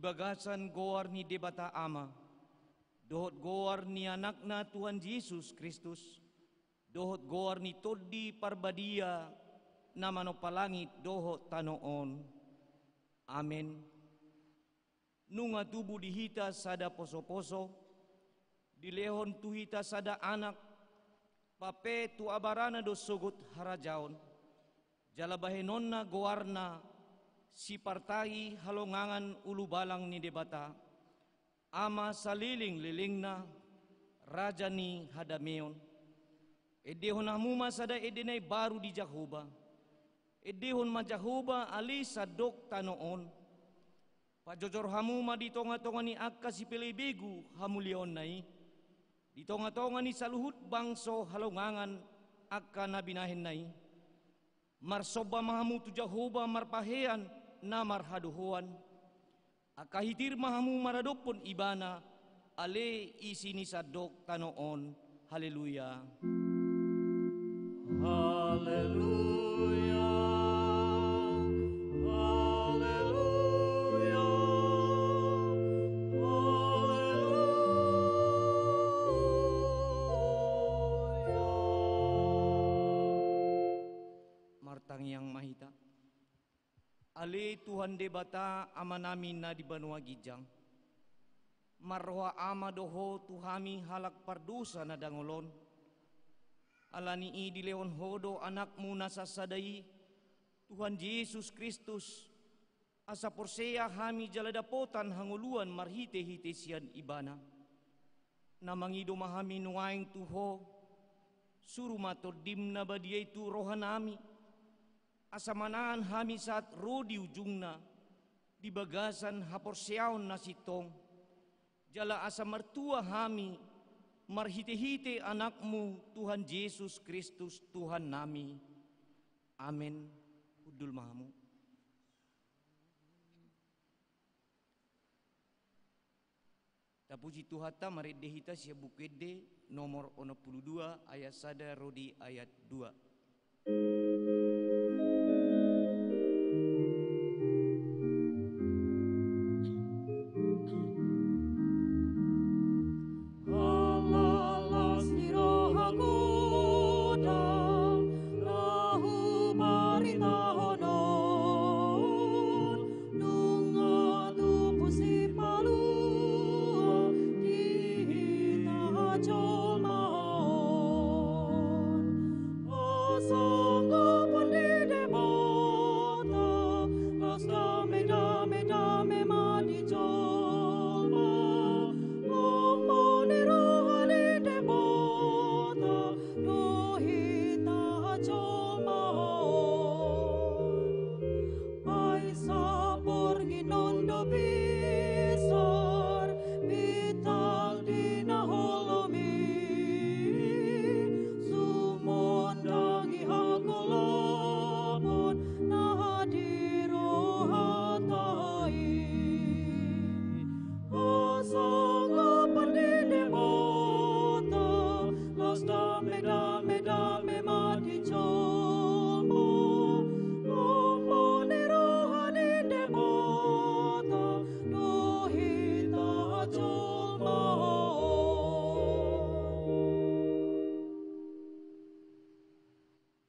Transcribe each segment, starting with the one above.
bagasan goar ni debata ama, dohot goar ni anakna Tuhan Yesus Kristus, dohot goar ni todi parbadia na manopalangit dohot tanoon. Amen. Nunga tubuh dihita sada poso-poso, dilehon tuhita sada anak, pape tu abarana do sugut harajaon, jalabahenonna goarna, si partai halongangan ulu balang ni debata, ama saliling-lilingna, raja ni hadameon, edehon hamuma sada edenay baru di Jahuba, edehon majahuba ali sadok tanoon, pajojor hamuma di tonga-tonga ni akka si pelebegu hamulion nai, di tonga-tonga ni saluhut bangso halongangan akka nabinahin nai, marsoba mahamu tu Jahuba marpahean na marhaduhuan, akahitir mahamu maradopon ibana, ale isini sadok tanoon. Haleluya. Haleluya. Haleluya. Haleluya. Martang yang mahita, ale Tuhan debata ama namin na di Banua Gijang, marwa ama doho tuhami halak pardusa na dangolon, alani di leon hodo anakmu nasasadai, Tuhan Yesus Kristus, asa porseya hami jaladapotan hanguluan marhite-hite sian ibana, namangido mahami nuaing tuho, suru matodim na badiay tu rohanami, asamanaan hami saat rodi ujungna, di bagasan haporseaon na sitong, jala asa mertua hami, marhite-hite anakmu Tuhan Yesus Kristus Tuhan nami. Amin. Hudul mahamu. Tapuji Tuhata marit dehita sia bukede nomor 62 ayat sada rodi ayat 2.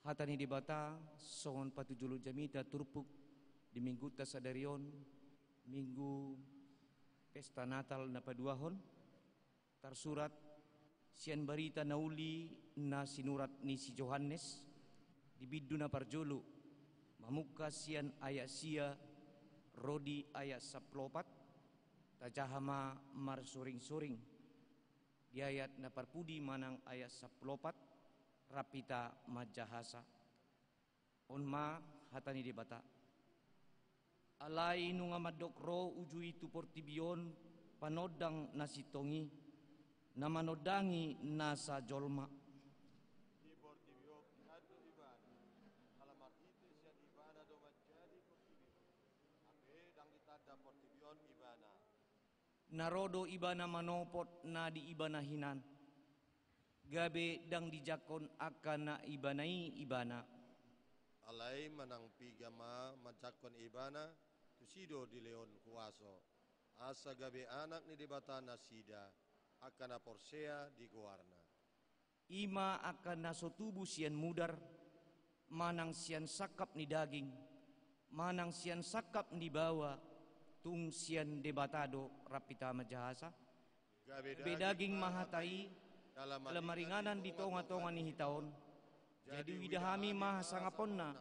Hatani di bata songon patujulu jamita turpuk di minggu tasadarion minggu pesta Natal na paduahon tarsurat sian barita nauli na sinurat ni si Johannes di bidu na parjulu mamuka sian ayat sia rodi ayat saplopat tajahama mar suring-suring di ayat na parpudi manang ayat saplopat rapita majahasa onma hatani di bata alai nunga madokro uju itu portibion panodang nasitongi namanodangi nasa jolma di portibio adu ibana kalamar itu sian ibana do majadi portibio ape dang ditada portibion ibana narodo ibana manopot na di ibana hinan gabe dang dijakon akana ibanai ibana alai manang pigama majakon ibana tusido di leon kuaso asa gabe anak ni debata nasida akan aporsea di goarna. Ima akan naso tubuh sian mudar, manang sian sakap ni daging, manang sian sakap ni bawa, tung sian debatado rapita majahasa. Gabe daging mahatai, dalam maringanan di tonga-tonga ni hitaon. Jadi widahami maha sangaponna,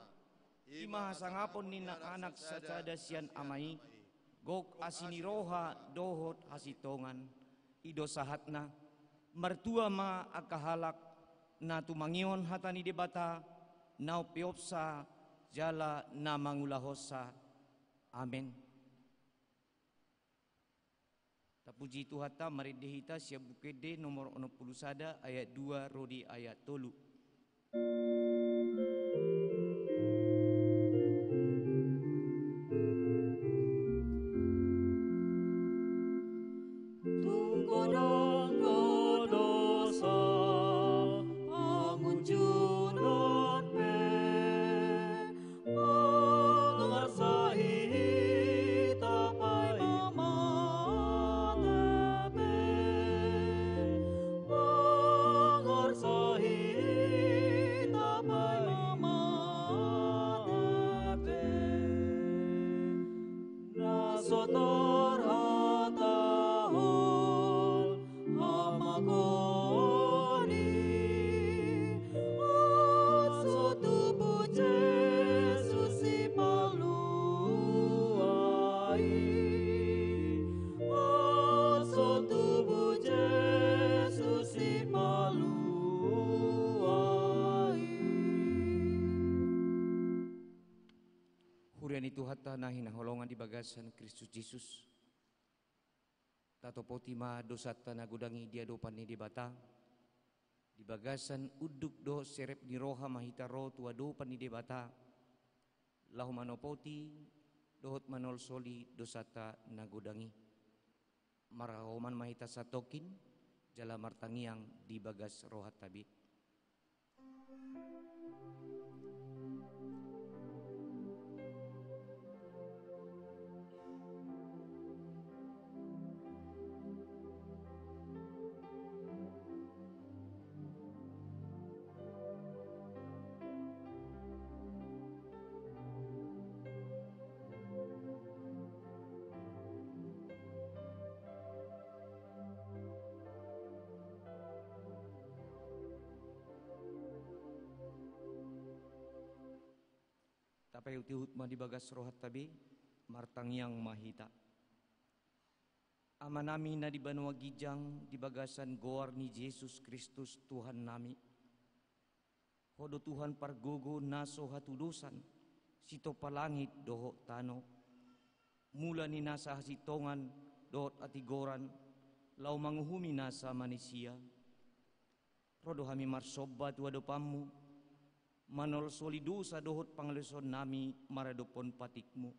ima sangapon ni anak sacada sian amai, gok asini roha dohot hasitongan, ido sahatna, mertua ma akahalak, na tumangion hatani debata, nau piopsa, jala na mangulahosa. Amin. Tapuji Tuhata maridehita siap bukede nomor 61 ayat 2 rodi ayat 3. Hurian itu hatta nahin holongan di bagasan Kristus Yesus. Tato potima dosa tanah gudangi dia dopan ni debata. Di bagasan uduk do serep ni roha mahita ro tua dopan ni debata. Lahu manopoti dohot manol soli dosata nagudangi. Marahoman mahita satokin jala martangiang di bagas rohat tabi. Tapai utihut ma di bagas rohat tabi martangiang mahita. Amanami na di banua gijang di bagasan goar ni Yesus Kristus Tuhan nami. Hodo Tuhan pargogo naso hatudosan sito palangit doho tano. Mula ni nasa hasitongan dohot atigoran lau manguhumi nasa manusia. Rodo hami marsobat wadopamu. Manol solidosa dohot pangaleson nami maradopon patikmu.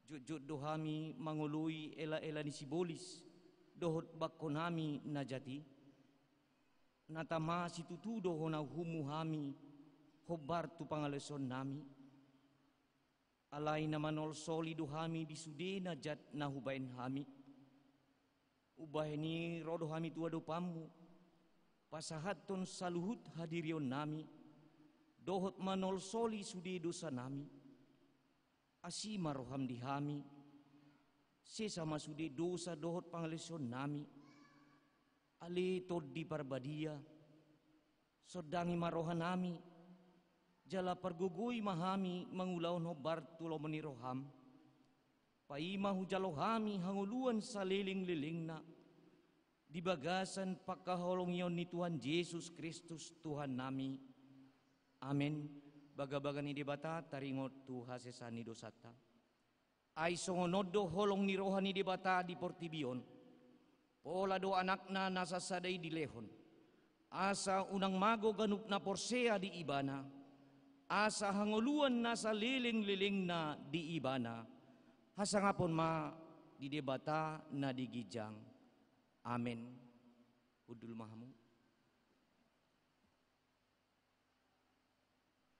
Jujud dohami mangului ela-ela ni sibolis dohot bakko nami najati. Natama situtu dohona humu hami hobar tu pangaleson nami. Alai na manol solido hami disude najat nahubain hami. Ubaheni rodo hami tua dopamu pasahaton saluhut hadirion nami. Dohot manol soli sudi dosa nami. Asima roham dihami. Sesama sudi dosa dohot pangaleson nami. Ali tod di parbadia. Sodangi marohan nami. Jala pargugui mahami mangulaon hobar tulo meniroham. Paima hujalohami hanguluan sa liling-liling na. Di bagasan pagkaholong yon ni Tuhan Yesus Kristus Tuhan nami. Amin. Baga-baga ni debata taringot tu hasesani dosata. Ay songonodo holong ni roha ni debata di Portibion. Pola do anakna nasa saday di lehon. Asa unang mago ganup na porsea di ibana. Asa hanguluan nasa liling-liling na di ibana. Hasangapon ma di debata na di gijang. Amin. Udul mahamu.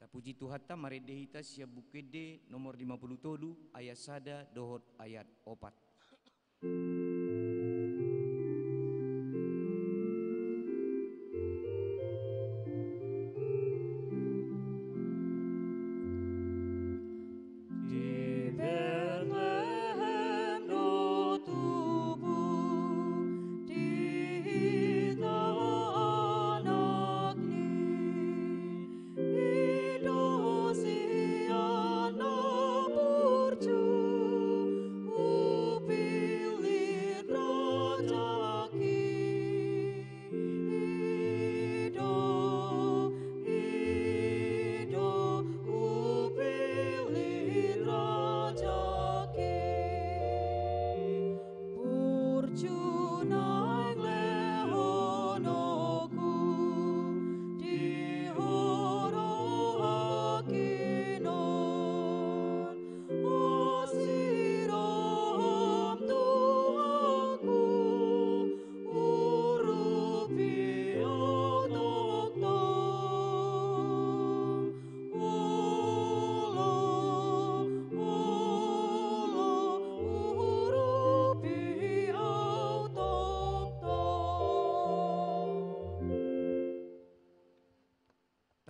Puji Tuhata maredehita siap bukede nomor 57 ayat sada dohot ayat 4.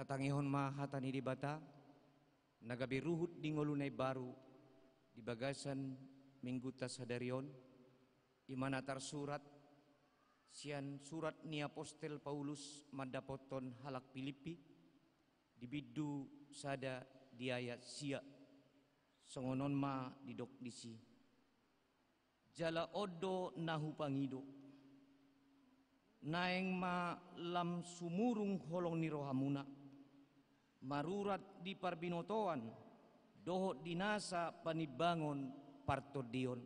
katangihon mahatani di bata, nagabiruhut di ngolunay baru, di bagasan mingguta sadarion, imanatar surat, sian surat ni Apostel Paulus madapoton halak Filipi, di bidu sada diayat sia, songonon ma didok disi. Jala odo nahu pangido, naeng ma lam sumurung holong ni rohamuna, marurat di parbinotoan, dohot dinasa panibangon partodion,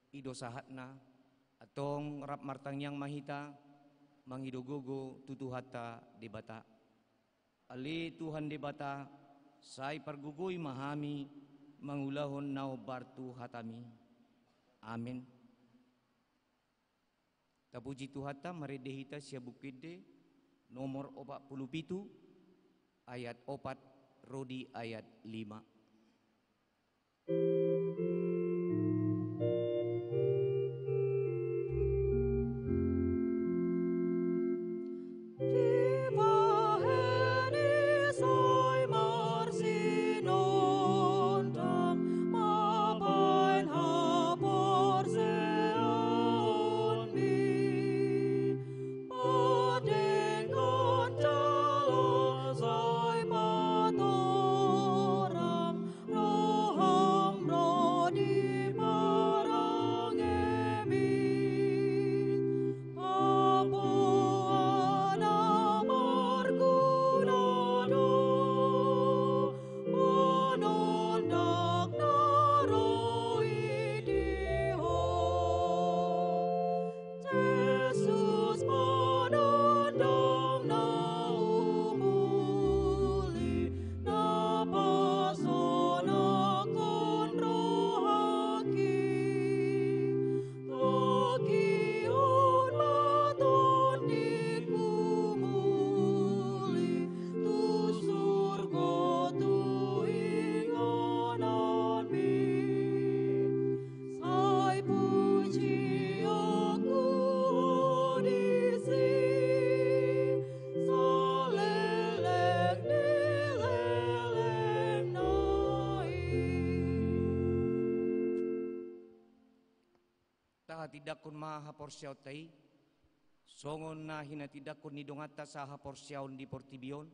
ido sahatna, atong rap martang yang mahita, mangidogogo tutuhata debata. Ali Tuhan debata, say pargugoy mahami, mangulahon nao bartu hatami. Amin. Tapuji Tuhata maredehita siya bukide nomor 47 ayat 4 rodi ayat 5. Tidak kun maha porsyaw tay, songon na hinatidak kun nidongata sa ha porsyawn di portibion,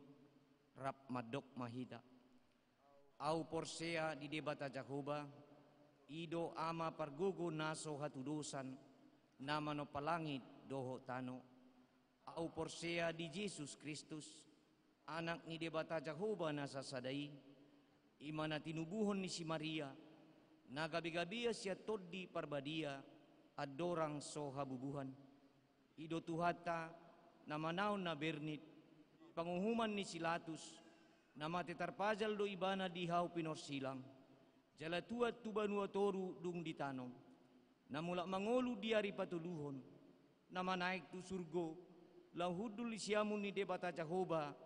rap madok mahita. Au porsya di debata Jakoba, ido ama pargugo naso hatudusan, nama no palangit doho tano. Au porsya di Jesus Kristus, anak ni debata Jakoba nasa sadai, imana tinubuhon ni si Maria, nagabi-gabiya siya todi parbadia, adorang so habubuhan. Ido tuhata namanaw na bernit, panguhuman ni Silatus, nama tetarpajal do ibana dihaw pinorsilang, jala tuat tubanua toru dung ditanong, namula mangolu diari patuluhon, nama naik tu surgo, lahudul isyamun ni debata Jahoba,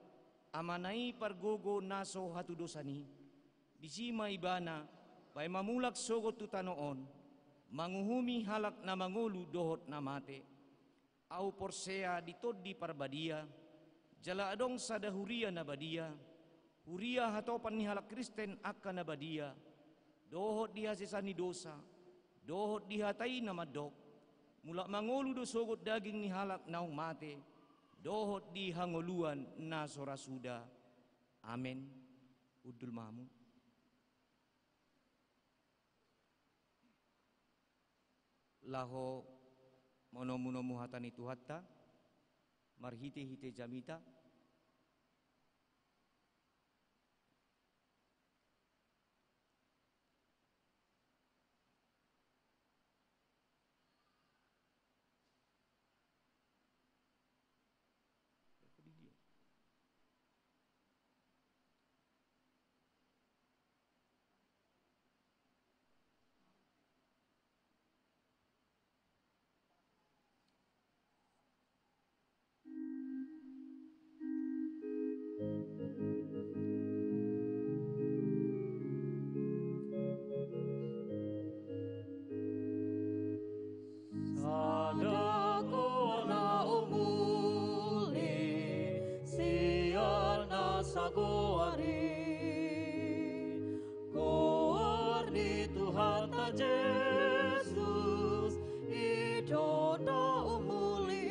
amanai pargogo naso hatudosani, disima ibana, bay mamulak sogot tu tanoon, manguhumi halak na mangulu dohot na mate. Au porsea ditod di parbadia, jala adong sada huria na badia, huria hatopan ni halak Kristen akka na badia, dohot dihasisani dosa, dohot dihatai na madok, mula mangulu do sogot daging ni halak naong mate, dohot dihangoluan na sorasuda. Amen. Udul mamu. Laho monomuno muhatan itu hatta marhite-hite jamita Kuarni Tuhan ta Jesus idona umuli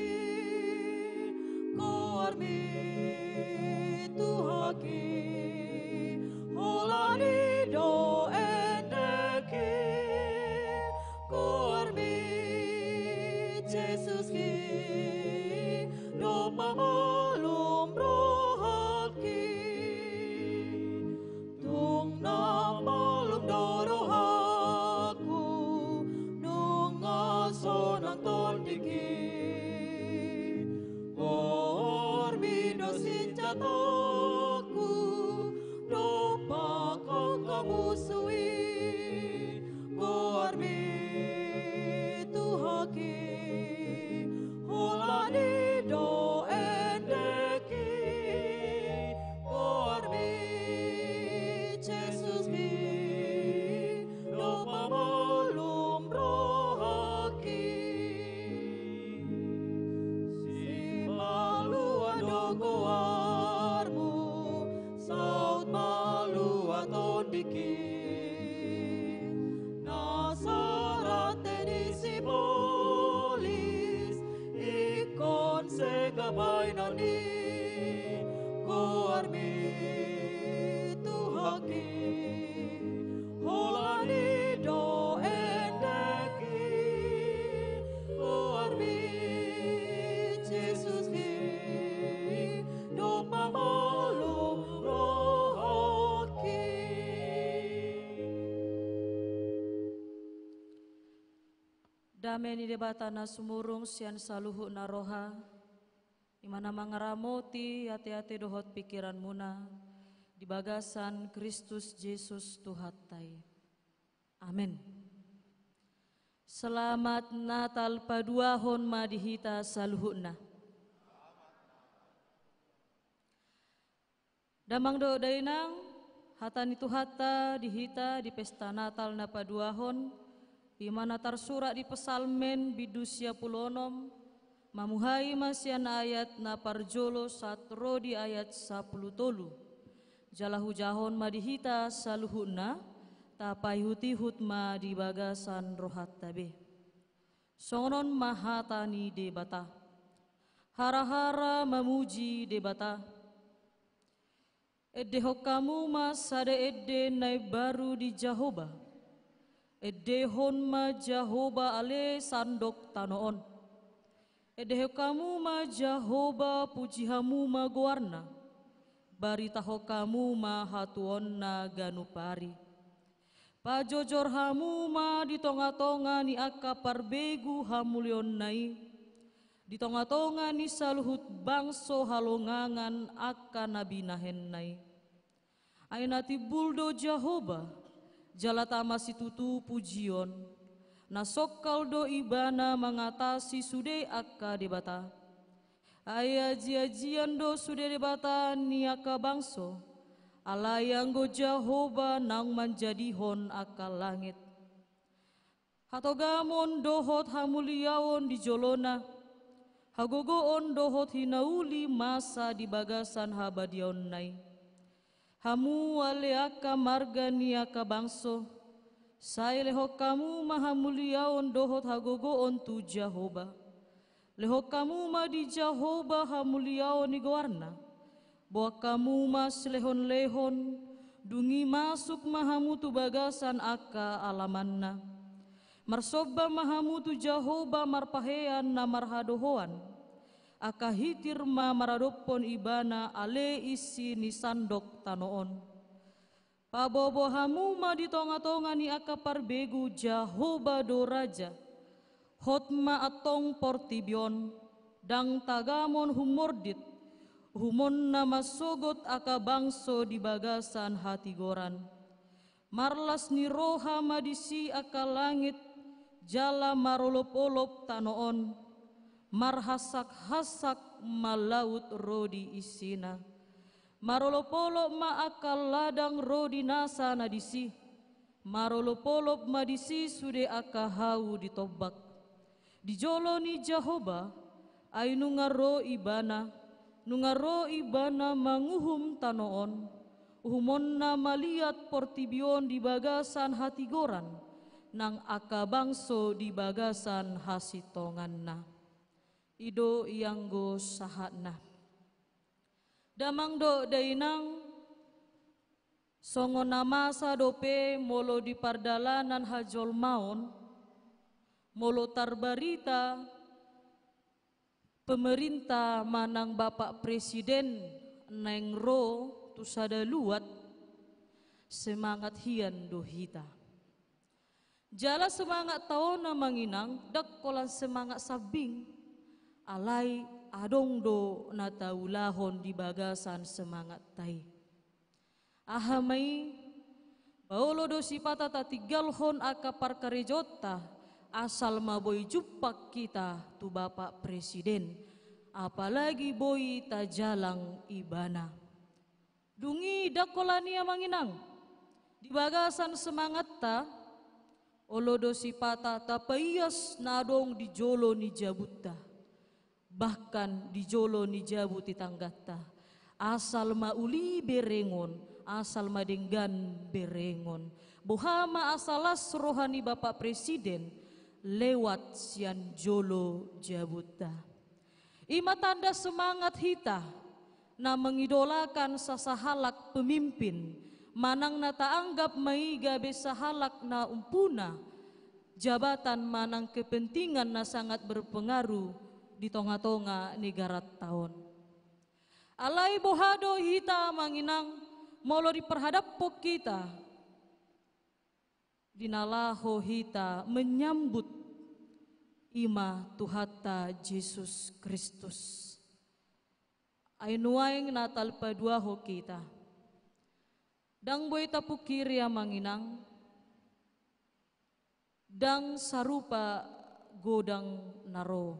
kuarmi Tuhaki holani do endeki kuarmi Jesus ki do pamalum rohaki tung na malum dorohaku nung asonang tondiki ormi do sinjataku do pakong kamusui ormi Tuhaki holani do endeki ormi Jesus ki do pamalum rohaki si malua do goarmu saut malua tondiki nasarate di polis ikon segabay nani kuarmi Tuhaki holani do endeki kuarmi Jesus ki do pamalum rohaki. Damai ni debatana sumurung sian saluhu naroha, imana mangaramoti hati-hati dohot pikiran muna, di bagasan Kristus Yesus Tuhatai. Amin. Selamat Natal paduahon madihita saluhuna. Damang do dainang, hatani Tuhata dihita di pesta Natal na paduahon, imana tarsurat di pesalmen bidusya pulonom mamuhai masian ayat na parjolo satro di ayat 10 tolu jalahu jahon madihita saluhuna tapai huti hutma di bagasan rohat tabe songon mahatani debata hara-hara memuji debata edehok kamu mas ada ede nai baru di Jahoba edehon ma Jahoba ale sandok tanoon edeho kamu ma Jahoba pujihamu ma goarna baritaho kamu ma hatuon na ganupari pajojor hamu ma di tonga-tonga ni aka parbegu hamulion nai di tonga-tonga ni saluhut bangso halongangan aka nabinahen nai ainati buldo Jahoba jalatama situtu pujion nasokal do ibana mengatasi sude akka debata aya jiajian do sude debata niaka bangso alayang go Jahoba nang manjadihon akka langit hatogamon dohot hamuliaon di jolona hagogoon dohot hinauli masa di bagasan habadion nai hamu aleaka marga niaka bangso sai leho kamu mahamuliaon dohot hagogoon tu Jahoba leho kamu ma di Jahoba hamuliaon ni goarna bahwa kamu mas lehon-lehon dungi masuk mahamu tu bagasan aka alamanna marsoba mahamu tu Jahoba marpahean na marhadohoan aka hitir ma maradopon ibana ale isi ni sandok tanoon pabobo hamu ma di tonga-tonga ni aka parbegu Jahoba do raja hotma atong portibion dang tagamon humordit humon na masogot aka bangso di bagasan hati goran marlas ni roha madisi aka langit jala marolop-olop tanoon marhasak-hasak malaut rodi isina marolopolop ma akal ladang rodi nasa nadisi marolopolop madisi sude aka hau ditobak dijolo ni Jahoba ainu ngaro ibana nungaro ibana manguhum tanoon, uhumon na maliat portibion di bagasan hatigoran, nang akabangso di bagasan hasitongan na. Ido ianggo sahat na. Damang do dainang songo namasa dope molo di pardalanan hajol maon, molo tarbarita pemerintah manang Bapak Presiden neng ro tu sada luat semangat hian do hita. Jala semangat tao na manginang dak kolan semangat sabing alai adong do na taulahon di bagasan semangat tai. Ahamai baulo do sipata tatigalhon aka parkarejota asal maboy jupak kita tu Bapak Presiden, apalagi boy tajalang ibana. Dungi dakolania manginang di bagasan semangat ta olodo sipata tapayas nadong di jolo ni jabuta, bahkan di jolo ni jabuti tanggata, asal mauli berengon, asal madenggan berengon, buhama asalas rohani Bapak Presiden lewat sian jolo jabuta. Ima tanda semangat hita na mengidolakan sasahalak pemimpin manang na taanggap maiga besahalak na umpuna jabatan manang kepentingan na sangat berpengaruh di tonga-tonga negara tahun. Alai bohado hita manginang molo diperhadap po kita dinalaho hita menyambut ima Tuhata Yesus Kristus. Ainuaing natal padua ho kita. Dang boy tapukiri manginang, dang sarupa godang naro,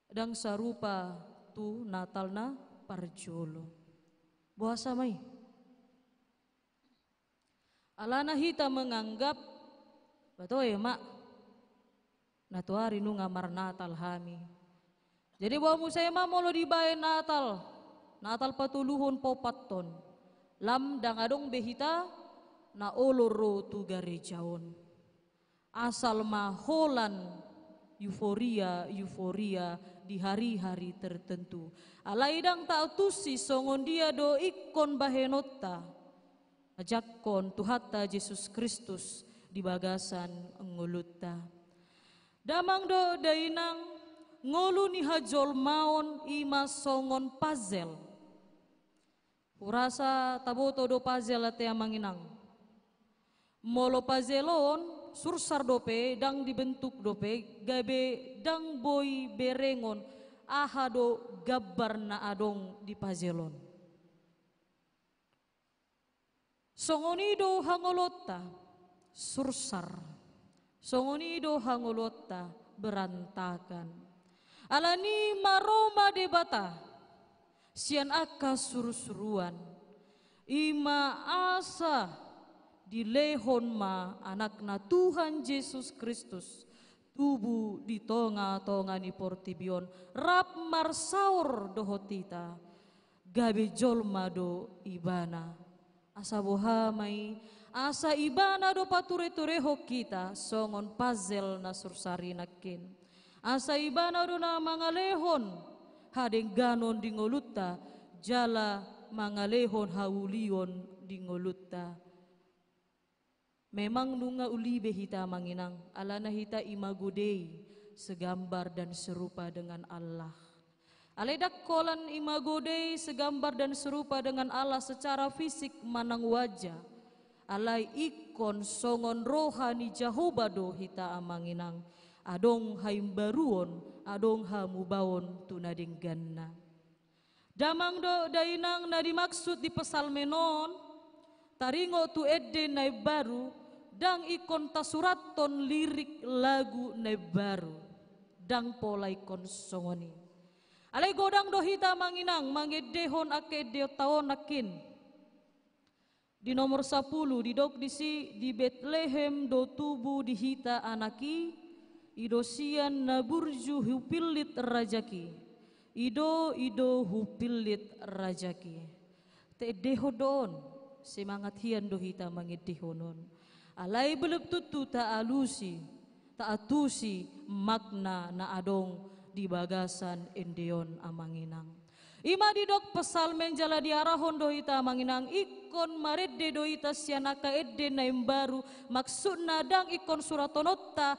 dang sarupa tu natal na parjolo. Buasa may. Alana hita menganggap, bato mak, natuari nu ngamar natal hami. Jadi bawa musaya molo dibae natal, natal patuluhon popaton. Lam dang adong behita na oloro tu garejaon. Asal maholan euforia di hari-hari tertentu. Alaidang tautusi songon dia do ikon bahenota. Ajakkon Tuhata Yesus Kristus di bagasan ngulutta. Damang do dainang ngolu ni hajol maon ima songon puzzle. Urasa taboto do puzzle ate manginang. Molo puzzleon sursar dope dang dibentuk dope gabe dang boy berengon aha do gabar na adong di puzzleon. Songonido hangolotta sursar. Songonido hangolotta berantakan. Alani maroma debata. Sian aka surusuruan, ima asa dilehon ma anak na Tuhan Yesus Kristus, tubuh di tonga-tonga ni portibion, rap marsaur dohotita, gabe jolma do ibana, asa bohamai, asa ibana do pature-tureho kita, songon puzzle na sursarinakin, asa ibana do na mangalehon, hadeng ganon di ngolutta jala mangalehon haulion di ngolutta. Memang nunga ulibe hita manginang alana hita imagodei segambar dan serupa dengan Allah. Aledak kolan imagodei segambar dan serupa dengan Allah secara fisik manang wajah. Alai ikon songon rohani jahobado hita amanginang. Adong haimbaruon, adong hamubawon tunading ganna. Damang do dainang na dimaksud di pesalmenon, taringo tu edde na baru, dang ikon tasuraton lirik lagu na baru, dang polay kon songoni. Alay godang do hita manginang, mangedehon akedeo taon nakin. Di nomor 10, didok disi di Bethlehem do tubu di hita anaki, idosian na burju hupilit rajaki. Ido hupilit rajaki. Te dehodon semangat hian dohita mangidehonon. Alai belum tutu ta alusi, ta atusi makna na adong di bagasan endeon amanginang. Ima didok pesal menjala di arahon dohita amanginang ikon maredde dohita sianaka edde naim baru maksud nadang ikon suratonota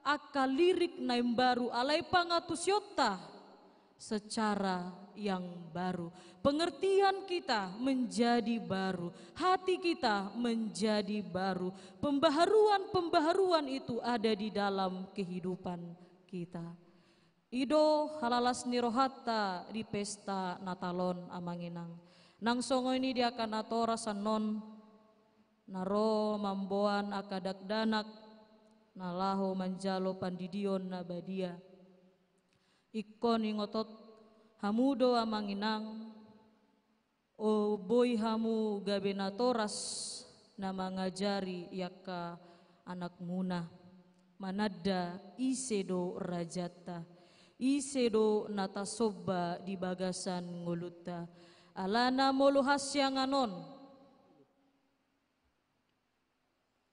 akal lirik naim baru alai pangatusyota secara yang baru. Pengertian kita menjadi baru, hati kita menjadi baru. Pembaharuan itu ada di dalam kehidupan kita. Ido halalas nirohata di pesta Natalon amanginang. Nang songo ini dia akan atora sanon naro mamboan akadak danak nalaho manjalo pandidion nabadia. Ikon ingotot hamudo amanginang o boy hamu gabenatoras na mangajari yaka anak muna manada isedo rajata isedo natasoba di bagasan nguluta alana moluhas yang anon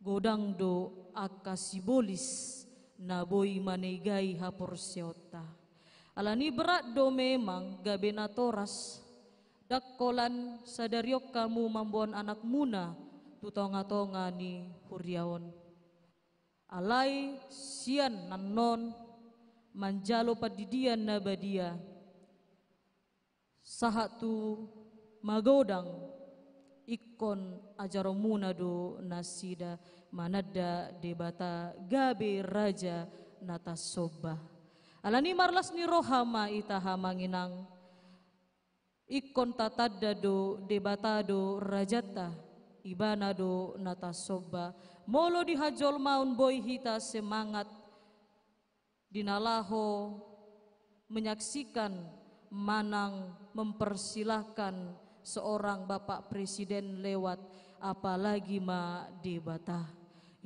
godang do akasibolis na boy manegai haporsyota. Alani berat do memang gabenatoras dakkolan sadariok kamu mambuan anak muna tutonga-tonga ni huryaon. Alai sian nanon manjalo padidian nabadia sahatu magodang ikon ajaro muna do nasida manada debata gabe raja natasobah. Alani marlas ni rohama itaha manginang ikon tatadado debatado rajata ibanado natasoba molo dihajol maun boy hita semangat dinalaho menyaksikan manang mempersilahkan seorang bapak presiden lewat apalagi ma debata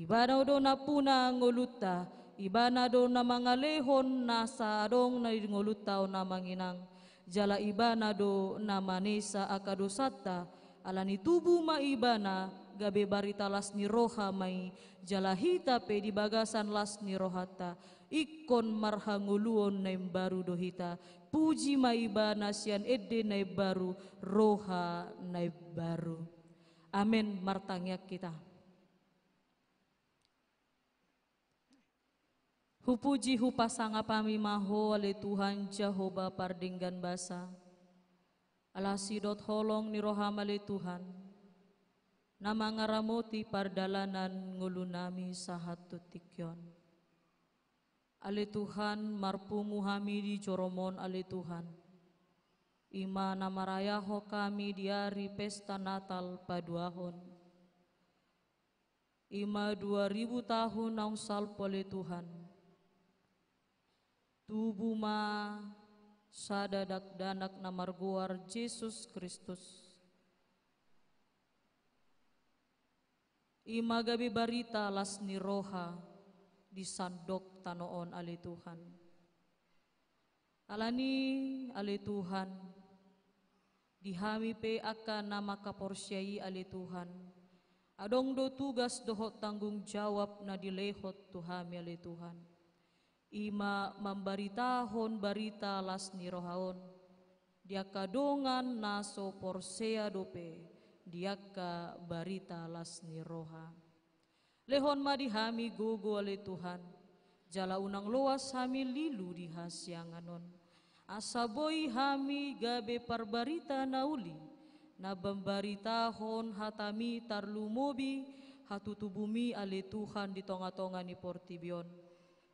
ibadado napuna ngoluta ibana do na mangalehon nasa adong na ngolutaw na manginang jala ibana do na manesa akadosata alani tubu maibana gabe barita las ni roha mai jala hita pe di bagasan las ni rohata ikon marhanguluon na baru dohita puji maibana sian edde na baru roha na baru. Amin martangyak kita. Hupuji hupasanga pami maho ale Tuhan Jehovah pardinggan basa. Alasidot holong ni roham ale Tuhan. Nama ngaramoti pardalanan ngulunami sahat tutikyon. Ale Tuhan marpungu hami di joromon ale Tuhan. Ima namarayaho kami di hari pesta Natal paduahon. Ima 2000 tahun naung salpo ale Tuhan. Tubuh ma sadadak danak namarguar Yesus Kristus. Ima gabi barita las ni roha di sandok tanoon ali Tuhan. Alani ali Tuhan dihami pe akan nama kaporsyai ali Tuhan. Adong do tugas dohot tanggung jawab na dilehot Tuhami ali Tuhan. Ima membaritahon barita las ni rohaon dia kadongan naso porsea dope dia ka barita las ni roha lehon madihami gogo ale Tuhan jala unang luas hami lilu di hasyanganon asaboy hami gabe parbarita nauli na bembaritahon hatami tarlumobi hatutubumi ale Tuhan di tonga-tonga ni Portibion.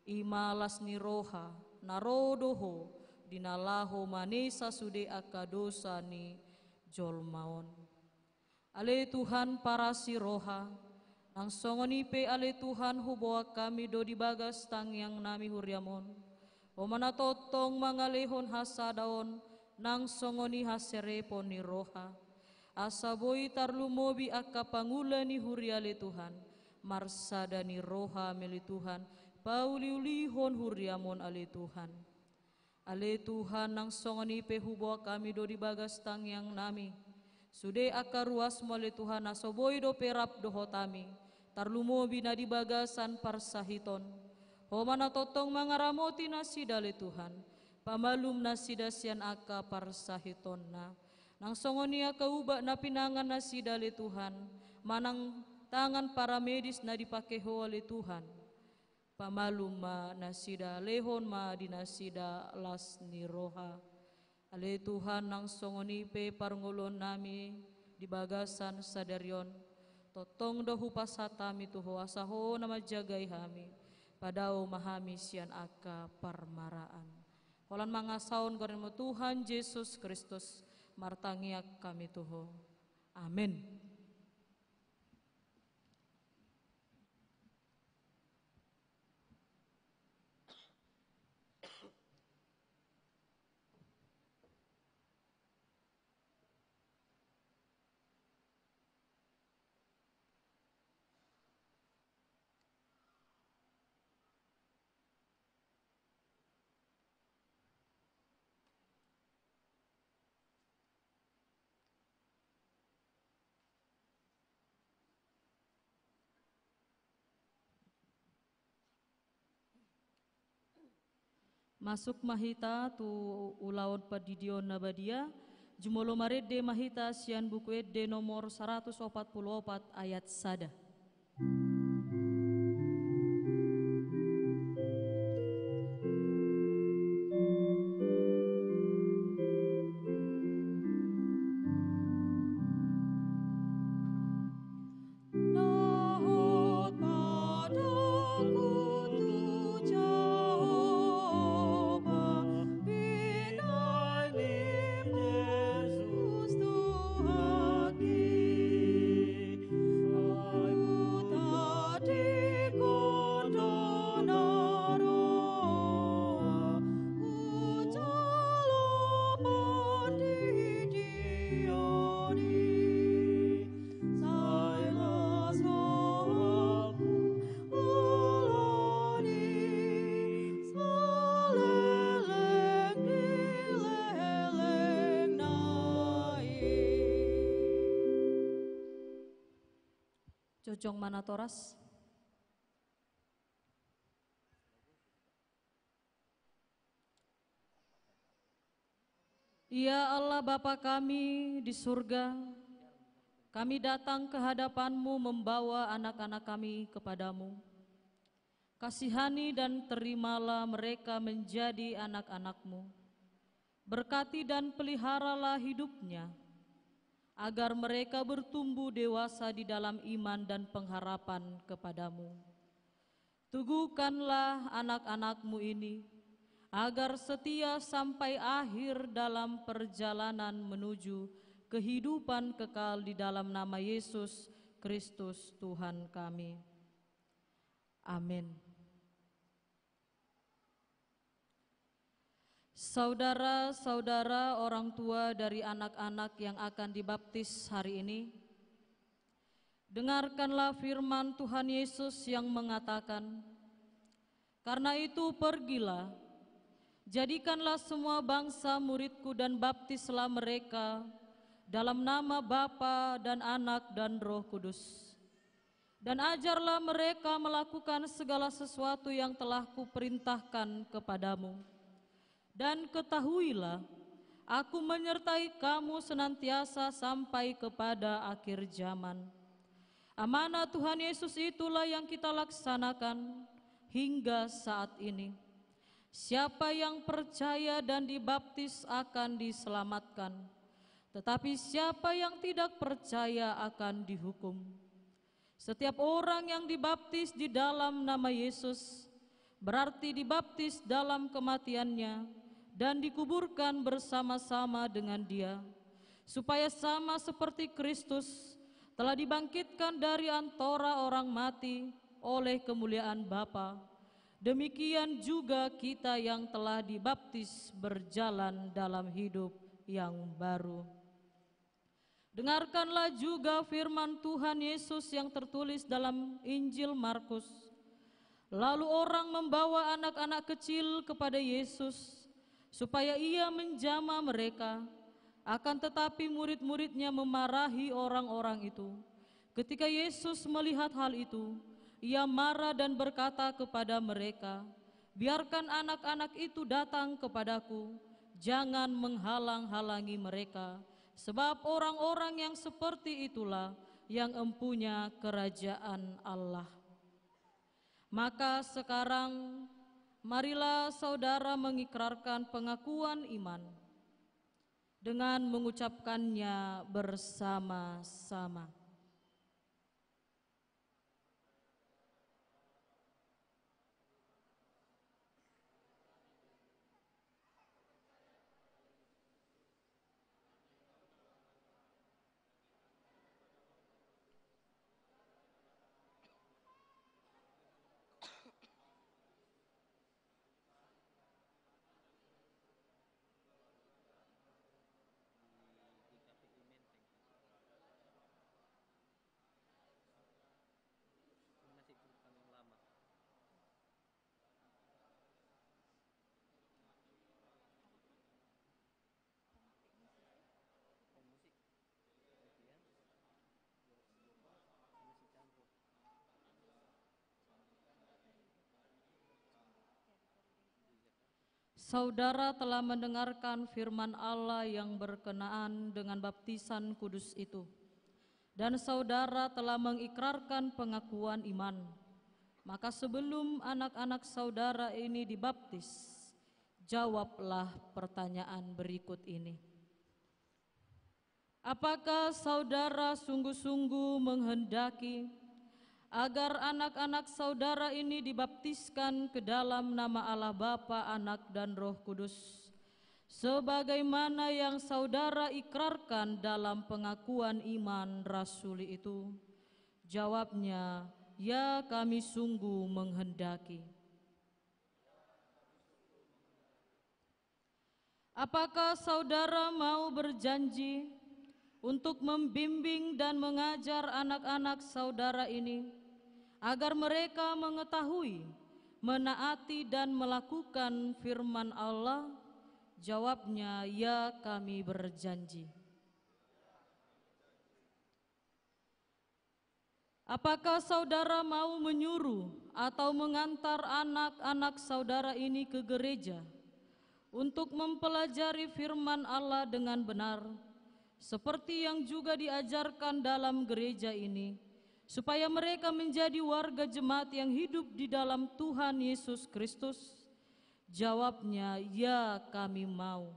Imalas ni roha narodoho dinalaho manesa sude akadosa ni jolmaon. Ale Tuhan para si roha nang songonipe ale Tuhan huboa kami do di bagas tangyang nami huryamon. O manatotong mangalehon hasadaon nang songoni haserepon ni roha. Asaboy tarlumobi akapangula ni huryale Tuhan. Marsada ni roha meli Tuhan. Pauliulihon hurriamon ale Tuhan. Ale Tuhan nang songoni pehubo kami do di bagas tang yang nami. Sude akar ruas mole Tuhan asoboi do perap do hotami. Tarlumo bina di bagasan parsahiton. Homana totong mangaramoti nasida le Tuhan. Pamalum nasida sian aka parsahiton na. Nang songoni aka ubak na pinangan nasida le Tuhan. Manang tangan para medis na dipakeho oleh Tuhan. Pamalum ma nasida lehon ma dinasida las niroha. Ale Tuhan nang songoni pe parngulon nami di bagasan sadarion. Totong dohu pasatami tuho asaho nama jagai hami. Padao mahami sian aka parmaraan. Holan mangasaon goreng Tuhan Yesus Kristus martangiak kami tuho. Amin. Masuk mahita tu ulaon padidion nabadia, jumolo marede mahita sian buku edde nomor 144 ayat sada. Jojong Manatoras. Ya Allah Bapa kami di surga, kami datang ke hadapan-Mu membawa anak-anak kami kepadamu. Kasihani dan terimalah mereka menjadi anak-anak-Mu. Berkati dan peliharalah hidupnya, agar mereka bertumbuh dewasa di dalam iman dan pengharapan kepadamu. Teguhkanlah anak-anak-Mu ini, agar setia sampai akhir dalam perjalanan menuju kehidupan kekal di dalam nama Yesus Kristus Tuhan kami. Amin. Saudara-saudara orang tua dari anak-anak yang akan dibaptis hari ini, dengarkanlah firman Tuhan Yesus yang mengatakan, "Karena itu pergilah, jadikanlah semua bangsa muridku dan baptislah mereka dalam nama Bapa dan Anak dan Roh Kudus. Dan ajarlah mereka melakukan segala sesuatu yang telah kuperintahkan kepadamu. Dan ketahuilah, aku menyertai kamu senantiasa sampai kepada akhir zaman." Amanah Tuhan Yesus itulah yang kita laksanakan hingga saat ini. Siapa yang percaya dan dibaptis akan diselamatkan, tetapi siapa yang tidak percaya akan dihukum. Setiap orang yang dibaptis di dalam nama Yesus berarti dibaptis dalam kematiannya dan dikuburkan bersama-sama dengan Dia, supaya sama seperti Kristus telah dibangkitkan dari antara orang mati oleh kemuliaan Bapa. Demikian juga kita yang telah dibaptis berjalan dalam hidup yang baru. Dengarkanlah juga firman Tuhan Yesus yang tertulis dalam Injil Markus. Lalu orang membawa anak-anak kecil kepada Yesus supaya ia menjamah mereka. Akan tetapi murid-muridnya memarahi orang-orang itu. Ketika Yesus melihat hal itu, ia marah dan berkata kepada mereka, "Biarkan anak-anak itu datang kepadaku, jangan menghalang-halangi mereka, sebab orang-orang yang seperti itulah yang empunya kerajaan Allah." Maka sekarang marilah saudara mengikrarkan pengakuan iman dengan mengucapkannya bersama-sama. Saudara telah mendengarkan firman Allah yang berkenaan dengan baptisan kudus itu, dan saudara telah mengikrarkan pengakuan iman. Maka sebelum anak-anak saudara ini dibaptis, jawablah pertanyaan berikut ini. Apakah saudara sungguh-sungguh menghendaki agar anak-anak saudara ini dibaptiskan ke dalam nama Allah Bapa, Anak, dan Roh Kudus, sebagaimana yang saudara ikrarkan dalam pengakuan iman rasuli itu? Jawabnya, ya, kami sungguh menghendaki. Apakah saudara mau berjanji untuk membimbing dan mengajar anak-anak saudara ini agar mereka mengetahui, menaati dan melakukan firman Allah? Jawabnya, ya, kami berjanji. Apakah saudara mau menyuruh atau mengantar anak-anak saudara ini ke gereja untuk mempelajari firman Allah dengan benar, seperti yang juga diajarkan dalam gereja ini, supaya mereka menjadi warga jemaat yang hidup di dalam Tuhan Yesus Kristus? Jawabnya, ya, kami mau.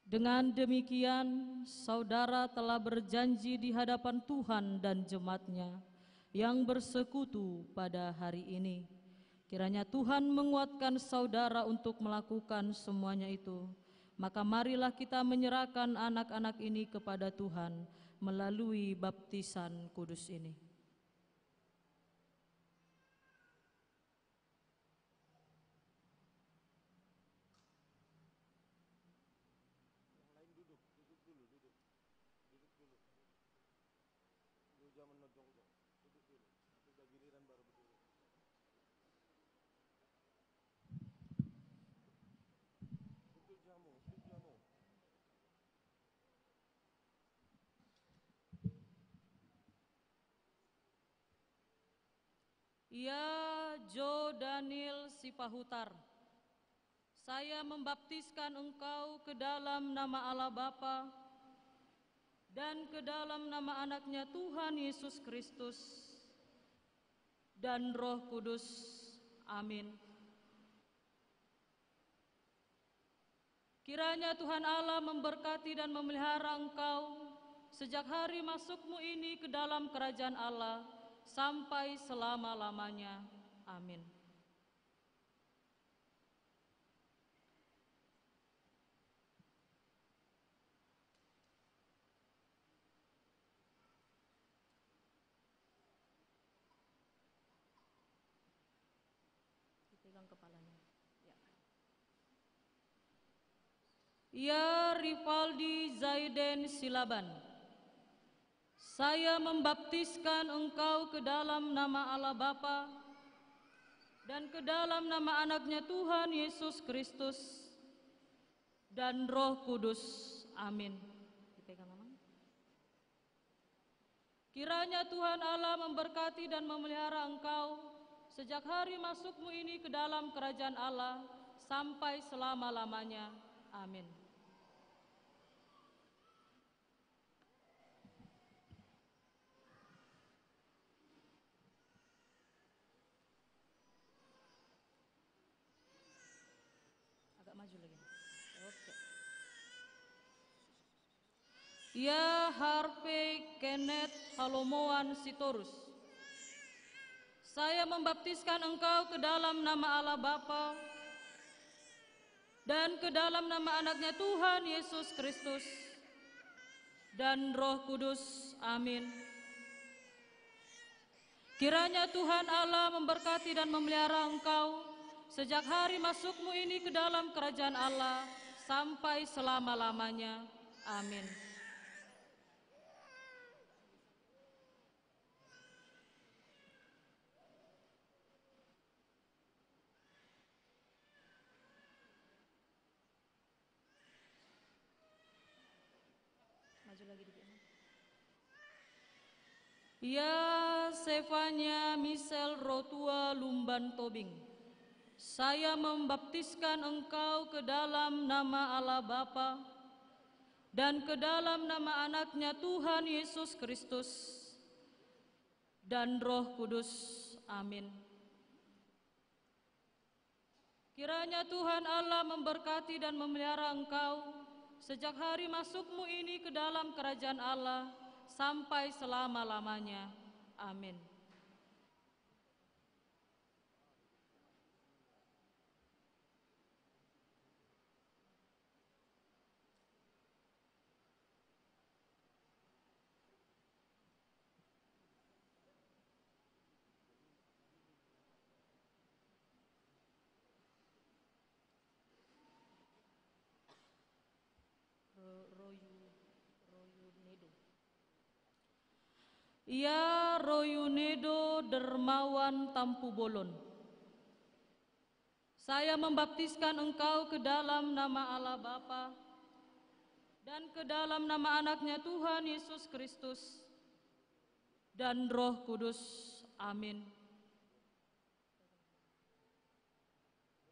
Dengan demikian, saudara telah berjanji di hadapan Tuhan dan jemaat-Nya yang bersekutu pada hari ini. Kiranya Tuhan menguatkan saudara untuk melakukan semuanya itu. Maka marilah kita menyerahkan anak-anak ini kepada Tuhan melalui baptisan kudus ini. Yang lain duduk dulu. Duduk dulu. Lu jangan nodong dong. Duduk dulu. Nanti udah giliran baru berdiri. Betul jamu. Ya, Jo Daniel Sipahutar, saya membaptiskan engkau ke dalam nama Allah Bapa dan ke dalam nama Anaknya Tuhan Yesus Kristus dan Roh Kudus. Amin. Kiranya Tuhan Allah memberkati dan memelihara engkau sejak hari masukmu ini ke dalam kerajaan Allah sampai selama-lamanya. Amin. Dipegang kepalanya. Ya, Rivaldi Zaiden Silaban, saya membaptiskan engkau ke dalam nama Allah Bapa dan ke dalam nama anaknya Tuhan Yesus Kristus dan Roh Kudus. Amin. Dipegang, Mama. Kiranya Tuhan Allah memberkati dan memelihara engkau sejak hari masukmu ini ke dalam kerajaan Allah sampai selama-lamanya. Amin. Agak maju lagi. Oke. Ya Harvey Kenneth Halomoan Sitorus, saya membaptiskan engkau ke dalam nama Allah Bapa dan ke dalam nama anaknya Tuhan Yesus Kristus dan Roh Kudus. Amin. Kiranya Tuhan Allah memberkati dan memelihara engkau sejak hari masukmu ini ke dalam kerajaan Allah sampai selama-lamanya. Amin. Maju lagi dikit. Ya Stefania Michelle Rotua Lumban Tobing, saya membaptiskan engkau ke dalam nama Allah Bapa dan ke dalam nama anaknya Tuhan Yesus Kristus dan Roh Kudus. Amin. Kiranya Tuhan Allah memberkati dan memelihara engkau sejak hari masukmu ini ke dalam kerajaan Allah sampai selama-lamanya. Amin. Ya Royunedo Dermawan Tampu Bolon, saya membaptiskan engkau ke dalam nama Allah Bapa dan ke dalam nama anaknya Tuhan Yesus Kristus dan Roh Kudus. Amin.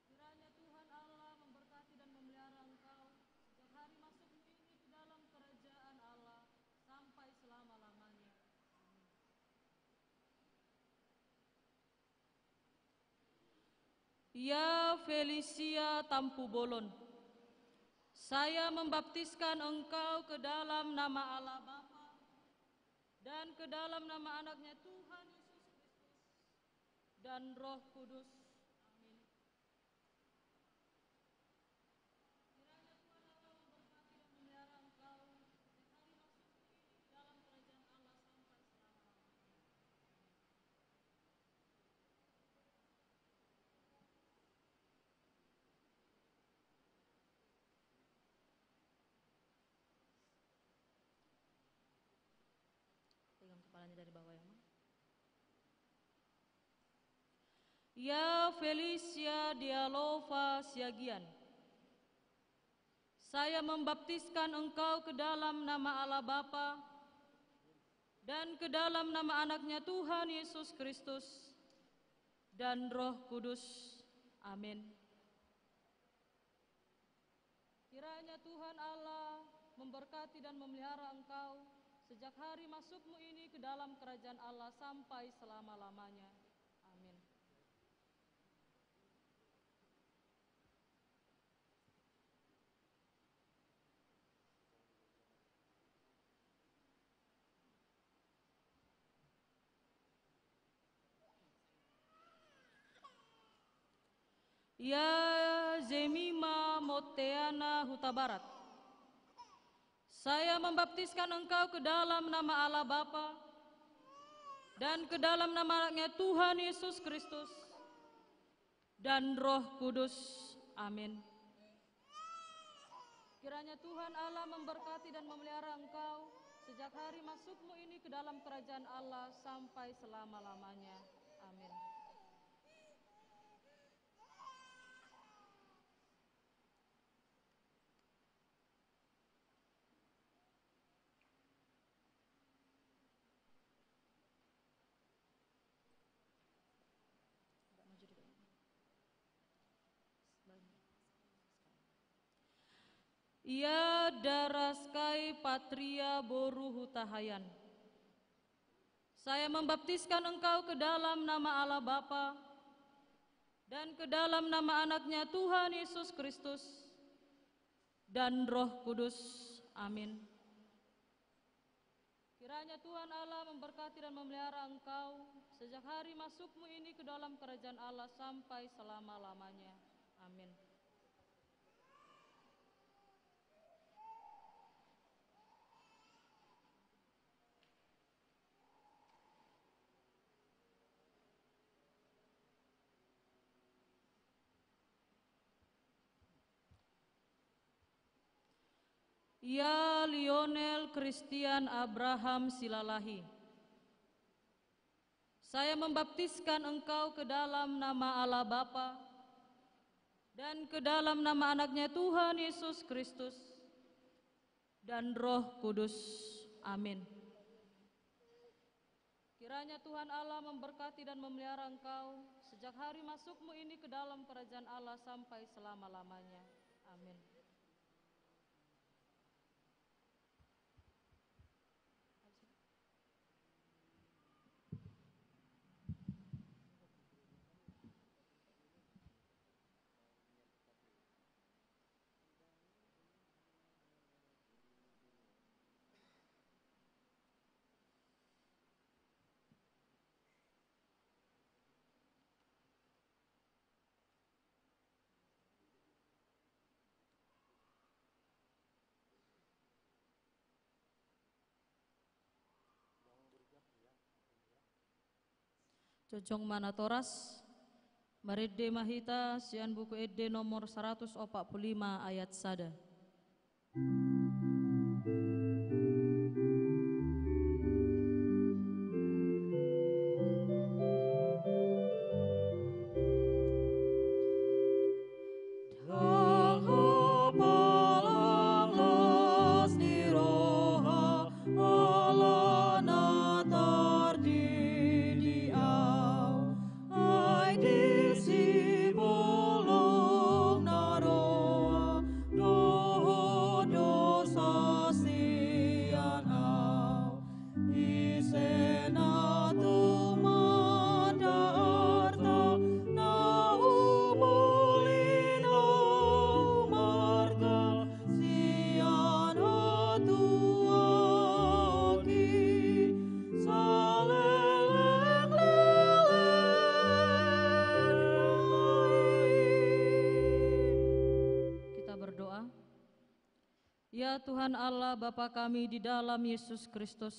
Kiranya Tuhan Allah memberkati dan memelihara engkau sejak hari masukmu ini ke dalam kerajaan Allah sampai selama-lamanya. Ya Felicia Tampu Bolon, saya membaptiskan engkau ke dalam nama Allah Bapa dan ke dalam nama anaknya Tuhan Yesus Kristus dan Roh Kudus. Amin. Kiranya Tuhan Allah memberkati dan memelihara engkau sejak hari masukmu ini ke dalam kerajaan Allah sampai selama-lamanya. Pegang kepalanya dari bawah ya, Ma. Ya Felicia Dialova Siagian, saya membaptiskan engkau ke dalam nama Allah Bapa dan ke dalam nama anaknya Tuhan Yesus Kristus dan Roh Kudus. Amin. Kiranya Tuhan Allah memberkati dan memelihara engkau sejak hari masukmu ini ke dalam kerajaan Allah sampai selama-lamanya. Amin. Ya Zemima Moteana Huta Barat, saya membaptiskan engkau ke dalam nama Allah Bapa dan ke dalam nama anaknya Tuhan Yesus Kristus dan Roh Kudus. Amin. Kiranya Tuhan Allah memberkati dan memelihara engkau sejak hari masukmu ini ke dalam kerajaan Allah sampai selama-lamanya. Amin. Ia daraskai patria boru hutahayan. Saya membaptiskan engkau ke dalam nama Allah Bapa dan ke dalam nama anaknya Tuhan Yesus Kristus dan Roh Kudus. Amin. Kiranya Tuhan Allah memberkati dan memelihara engkau sejak hari masukmu ini ke dalam kerajaan Allah sampai selama-lamanya. Amin. Ya Lionel Christian Abraham Silalahi, saya membaptiskan engkau ke dalam nama Allah Bapa dan ke dalam nama anaknya Tuhan Yesus Kristus dan Roh Kudus. Amin. Kiranya Tuhan Allah memberkati dan memelihara engkau sejak hari masukmu ini ke dalam kerajaan Allah sampai selama-lamanya. Amin. Cocong Manatoras, Marede Mahita, Sian buku Ede nomor 145 ayat sada. Ya Tuhan Allah Bapa kami di dalam Yesus Kristus,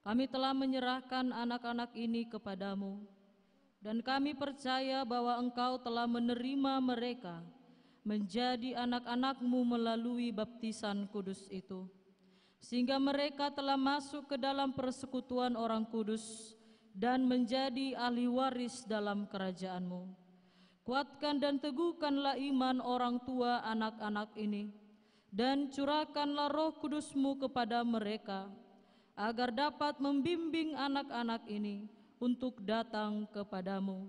kami telah menyerahkan anak-anak ini kepadamu, dan kami percaya bahwa Engkau telah menerima mereka menjadi anak-anak-Mu melalui baptisan kudus itu, sehingga mereka telah masuk ke dalam persekutuan orang kudus dan menjadi ahli waris dalam kerajaan-Mu. Kuatkan dan teguhkanlah iman orang tua anak-anak ini, dan curahkanlah Roh Kudus-Mu kepada mereka, agar dapat membimbing anak-anak ini untuk datang kepadamu,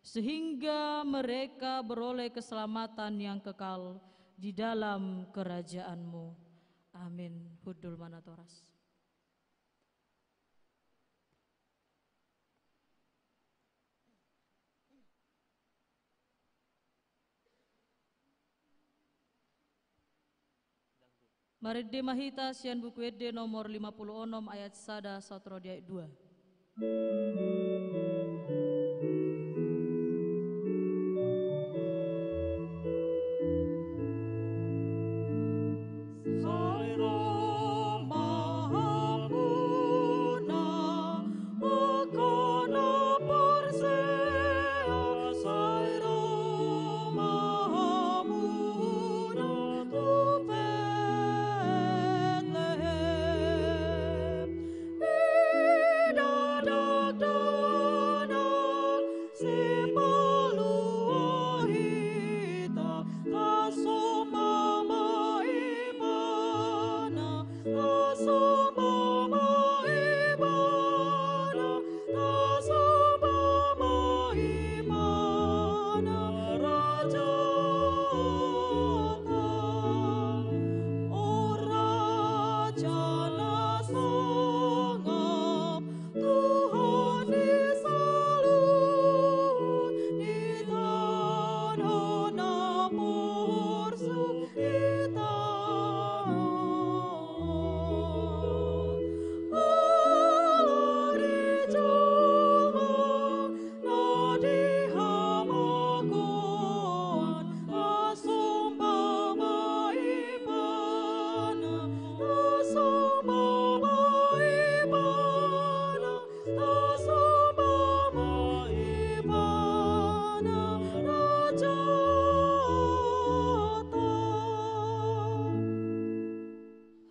sehingga mereka beroleh keselamatan yang kekal di dalam kerajaan-Mu. Amin. Hudul Manatoras. Marede Mahita Sian buku Ede nomor 56 ayat sada satro di ayat 2. Do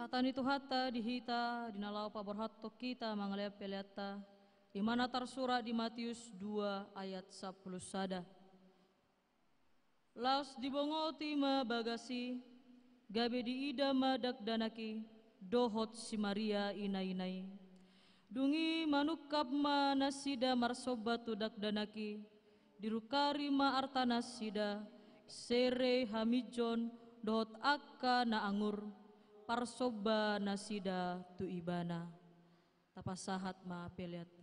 Hatani tu hatta dihita dinalau paborhatto kita mangalea peliata di mana tersurat di Matius 2 ayat 10 sada. Laos dibongoti ma bagasi gabe di ida ma dakdanaki dohot si Maria inai-inai. Dungi manukap ma nasida marsobatu dakdanaki dirukari ma artana sida sere hamijon dohot akka na angur parsoba nasida tu ibana tapasahat ma peliata.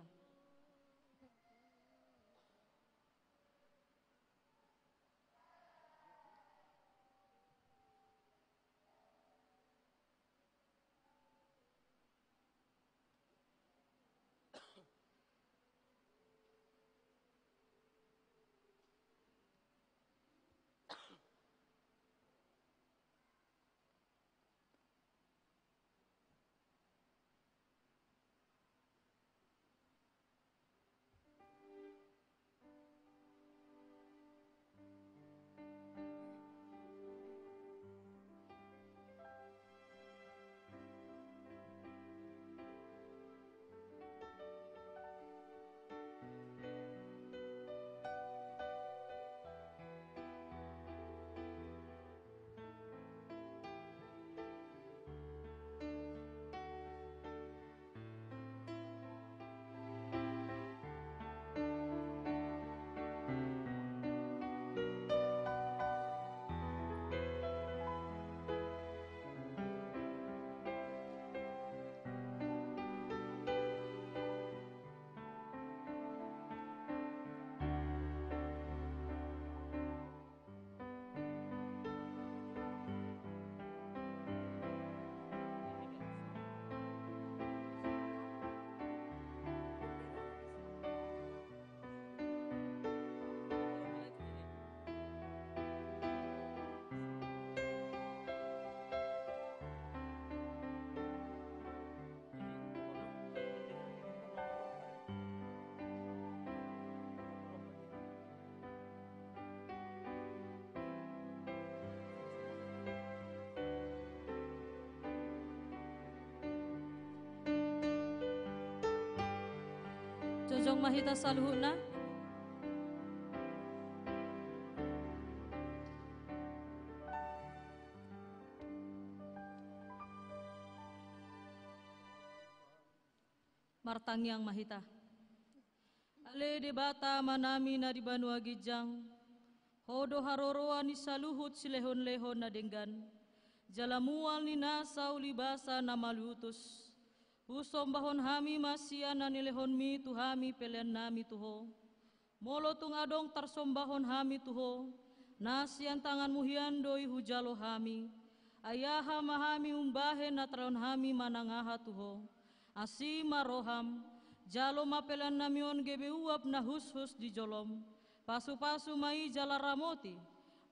Jojong mahita saluhuna. Martangyang mahita. Ale debata manami na di Banua Gijang. Hodo haroroa ni saluhut silehon-lehon na denggan. Jalamual ni nasau libasa na malutus. Husom bahon hami masya na nilehon mi tuhami pelian nami tuho. Molo tung adong tarsombahon hami tuho. Nasian tangan muhian doi hujalo hami. Ayaha mahami umbahe na traon hami manangaha tuho. Asima roham. Jalo mapelian namion gebe uap na hus-hus di jolom. Pasu-pasu mai jala ramoti.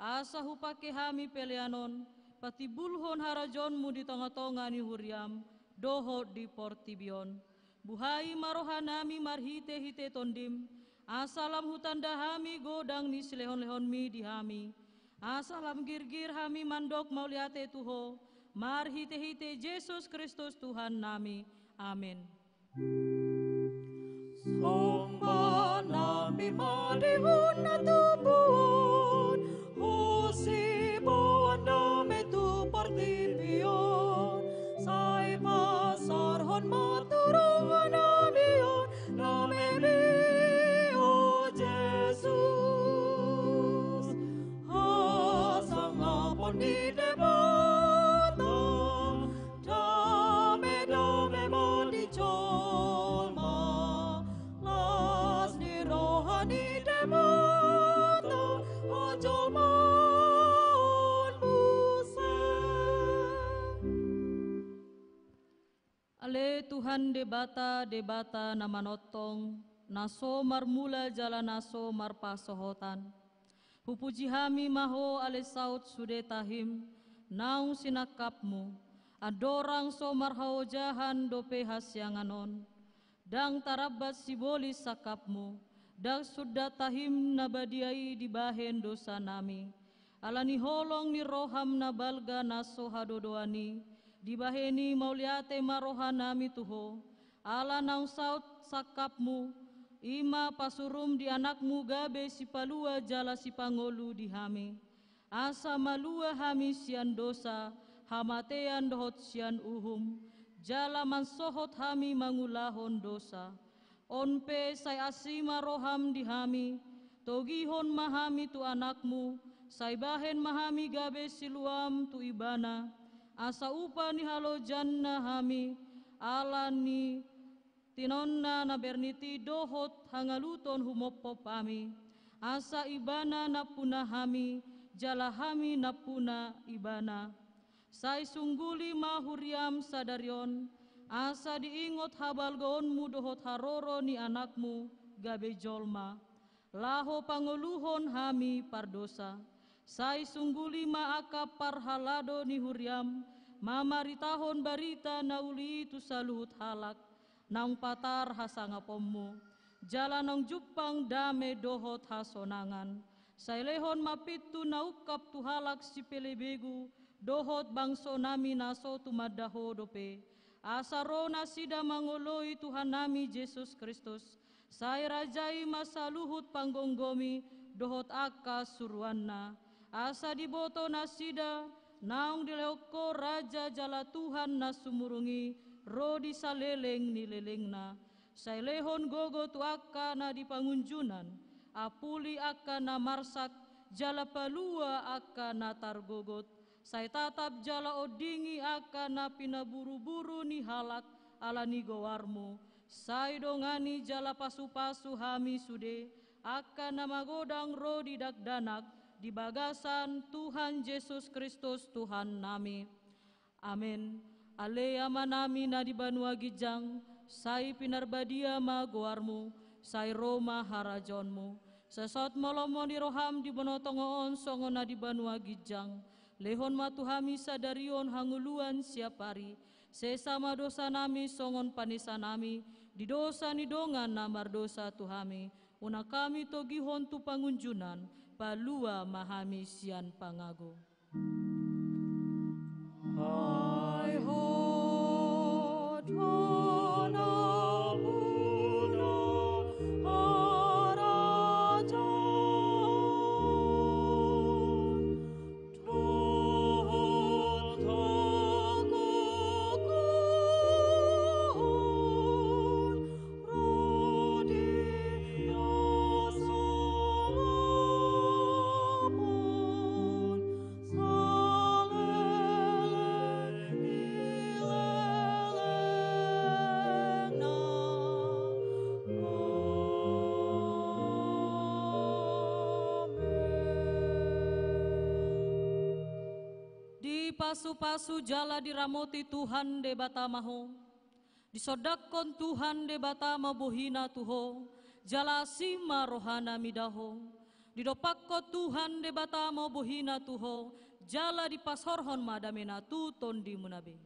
Asa hupake hami pelianon. Pati bulhon harajonmu di tonga-tonga ni huriam. Doho di Portibion. Buhai marohanami marhite-hite tondim. Asalam hutan dahami godang ni silehon-lehon mi dihami. Asalam girgir hami mandok mauliate tuho. Marhite-hite Yesus Kristus Tuhan nami. Amin. Somba nami madihun na tubuon. Husibuan nami tu Portibion. Sai pasarhon maturungan namion namemi o Jesus. Hasang apon di debata dame mo di cholma las ni rohani debata o cholma Ale Tuhan debata na manotong, naso marmula jala naso marpasohotan. Pupuji hami maho ale saut sudetahim, naung sinakapmu, adorang so marhao jahan dope hasyanganon. Dang tarabat sibolis sakapmu, dang sudatahim nabadiai dibahen dosa nami. Alani holong ni roham na balga naso hadodoani, dibaheni mauliate marohanami tuho, ala nang saut sakapmu, ima pasurum di anakmu gabe si palua jala si pangolu di hami, asa malua hami sian dosa, hamatean dohot sian uhum, jala mansohot hami mangulahon dosa, onpe say asima roham di hami, togihon mahami tu anakmu, say bahen mahami gabe siluam tu ibana, asa upa ni halo janna hami, alani tinonna na berniti dohot hangaluton humopop ami, asa ibana na puna hami, jala hami na puna ibana, say sungguli mahuriam sadarion, asa diingot habalgoonmu dohot haroro ni anakmu gabe jolma, laho panguluhon hami pardosa, say sungguli maaka parhalado ni huriam, mamaritahon barita nauli itu saluhut halak, nang patar hasangapommu, jala nang jupang dame dohot hasonangan, say lehon mapitu naukap tu halak si pelebegu, dohot bangso nami naso tumadaho dope, asarona sida mangoloi Tuhan nami Yesus Kristus, say rajai masaluhut panggonggomi, dohot aka suruanna, asa diboto nasida, naung dileoko raja jala Tuhan nasumurungi, rodi saleleng nilelengna, say lehon gogo tu aka na di pangunjunan, apuli aka na marsak, jala palua aka na targogot, say tatap jala odingi aka na pinaburu-buru ni halak ala ni gowarmu, say dongani jala pasu-pasu hami sude, aka na magodang rodi dakdanak, di bagasan Tuhan Yesus Kristus Tuhan nami. Amin. Alea manami na di banua gijang, say pinarbadia magoarmu, say Roma harajonmu, sesot molomo di roham di bonotongoon songo na di banua gijang, lehon matuhami sadarion hanguluan siap hari, sesama dosa nami songon panisa nami, di dosa ni dongan namar dosa tuhami, una kami togihon tu pangunjunan, palua mahami sian pangago. Hai hot hana puna harajan, dohot hagogoon, rodi asomapon, saleleng ilelengna. Amen. Di pasu-pasu jala diramoti Tuhan de batamaho, disodakon Tuhan de batama bohina tuho, jala sima rohana midaho, didopakko Tuhan de batama bohina tuho, jala di pasorhon madamena tuton di munabe.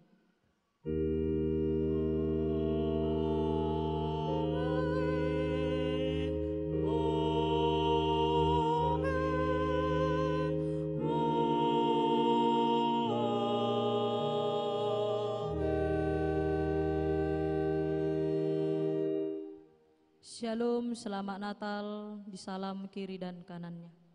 Shalom, selamat Natal, di salam kiri dan kanannya.